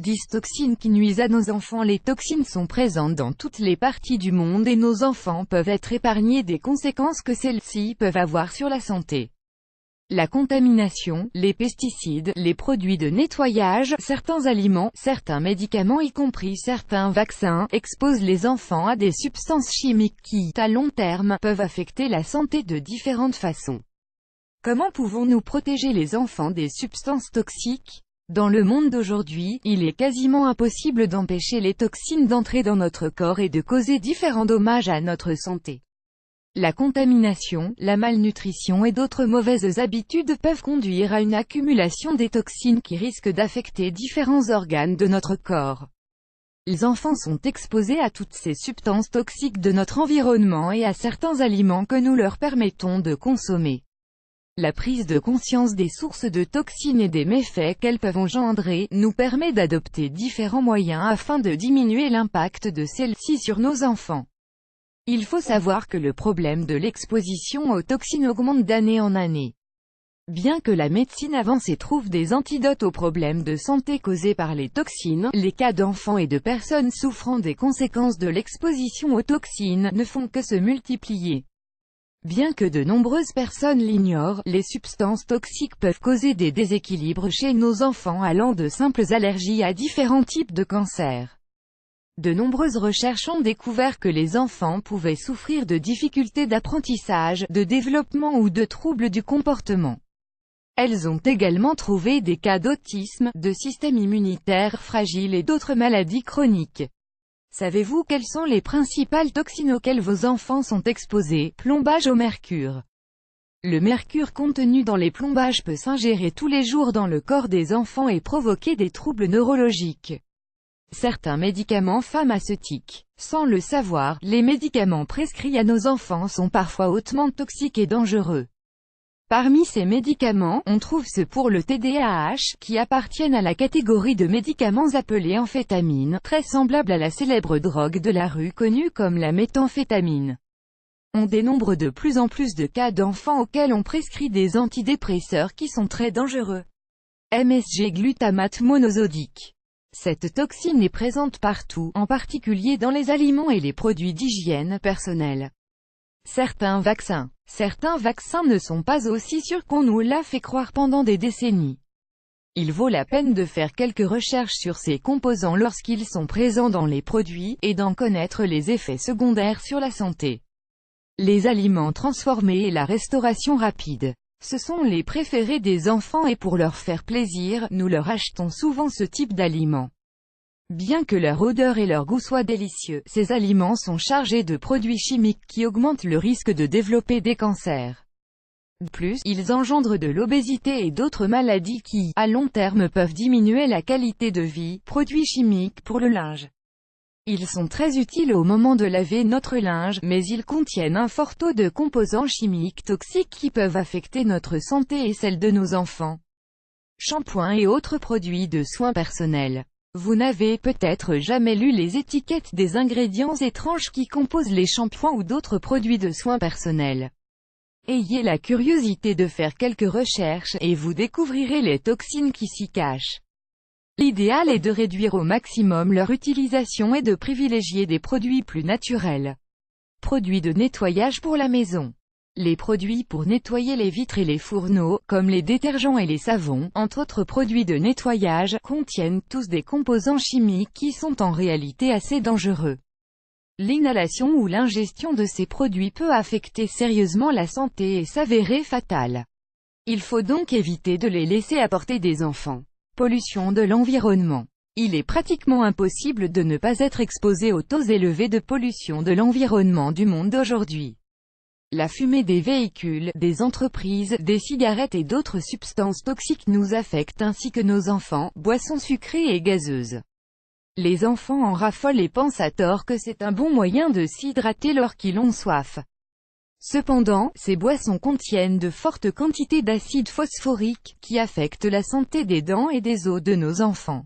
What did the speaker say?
10 toxines qui nuisent à nos enfants. Les toxines sont présentes dans toutes les parties du monde et nos enfants peuvent être épargnés des conséquences que celles-ci peuvent avoir sur la santé. La contamination, les pesticides, les produits de nettoyage, certains aliments, certains médicaments y compris certains vaccins, exposent les enfants à des substances chimiques qui, à long terme, peuvent affecter la santé de différentes façons. Comment pouvons-nous protéger les enfants des substances toxiques? Dans le monde d'aujourd'hui, il est quasiment impossible d'empêcher les toxines d'entrer dans notre corps et de causer différents dommages à notre santé. La contamination, la malnutrition et d'autres mauvaises habitudes peuvent conduire à une accumulation des toxines qui risquent d'affecter différents organes de notre corps. Les enfants sont exposés à toutes ces substances toxiques de notre environnement et à certains aliments que nous leur permettons de consommer. La prise de conscience des sources de toxines et des méfaits qu'elles peuvent engendrer, nous permet d'adopter différents moyens afin de diminuer l'impact de celles-ci sur nos enfants. Il faut savoir que le problème de l'exposition aux toxines augmente d'année en année. Bien que la médecine avance et trouve des antidotes aux problèmes de santé causés par les toxines, les cas d'enfants et de personnes souffrant des conséquences de l'exposition aux toxines ne font que se multiplier. Bien que de nombreuses personnes l'ignorent, les substances toxiques peuvent causer des déséquilibres chez nos enfants allant de simples allergies à différents types de cancers. De nombreuses recherches ont découvert que les enfants pouvaient souffrir de difficultés d'apprentissage, de développement ou de troubles du comportement. Elles ont également trouvé des cas d'autisme, de système immunitaire fragile et d'autres maladies chroniques. Savez-vous quelles sont les principales toxines auxquelles vos enfants sont exposés? Plombage au mercure. Le mercure contenu dans les plombages peut s'ingérer tous les jours dans le corps des enfants et provoquer des troubles neurologiques. Certains médicaments pharmaceutiques. Sans le savoir, les médicaments prescrits à nos enfants sont parfois hautement toxiques et dangereux. Parmi ces médicaments, on trouve ceux pour le TDAH, qui appartiennent à la catégorie de médicaments appelés amphétamines, très semblables à la célèbre drogue de la rue connue comme la méthamphétamine. On dénombre de plus en plus de cas d'enfants auxquels on prescrit des antidépresseurs qui sont très dangereux. MSG glutamate monosodique. Cette toxine est présente partout, en particulier dans les aliments et les produits d'hygiène personnelle. Certains vaccins ne sont pas aussi sûrs qu'on nous l'a fait croire pendant des décennies. Il vaut la peine de faire quelques recherches sur ces composants lorsqu'ils sont présents dans les produits, et d'en connaître les effets secondaires sur la santé. Les aliments transformés et la restauration rapide. Ce sont les préférés des enfants et pour leur faire plaisir, nous leur achetons souvent ce type d'aliments. Bien que leur odeur et leur goût soient délicieux, ces aliments sont chargés de produits chimiques qui augmentent le risque de développer des cancers. De plus, ils engendrent de l'obésité et d'autres maladies qui, à long terme peuvent diminuer la qualité de vie. Produits chimiques pour le linge. Ils sont très utiles au moment de laver notre linge, mais ils contiennent un fort taux de composants chimiques toxiques qui peuvent affecter notre santé et celle de nos enfants. Shampoing et autres produits de soins personnels. Vous n'avez peut-être jamais lu les étiquettes des ingrédients étranges qui composent les shampoings ou d'autres produits de soins personnels. Ayez la curiosité de faire quelques recherches, et vous découvrirez les toxines qui s'y cachent. L'idéal est de réduire au maximum leur utilisation et de privilégier des produits plus naturels. Produits de nettoyage pour la maison. Les produits pour nettoyer les vitres et les fourneaux, comme les détergents et les savons, entre autres produits de nettoyage, contiennent tous des composants chimiques qui sont en réalité assez dangereux. L'inhalation ou l'ingestion de ces produits peut affecter sérieusement la santé et s'avérer fatale. Il faut donc éviter de les laisser à portée des enfants. Pollution de l'environnement. Il est pratiquement impossible de ne pas être exposé aux taux élevés de pollution de l'environnement du monde d'aujourd'hui. La fumée des véhicules, des entreprises, des cigarettes et d'autres substances toxiques nous affectent ainsi que nos enfants, boissons sucrées et gazeuses. Les enfants en raffolent et pensent à tort que c'est un bon moyen de s'hydrater lorsqu'ils ont soif. Cependant, ces boissons contiennent de fortes quantités d'acide phosphorique, qui affectent la santé des dents et des os de nos enfants.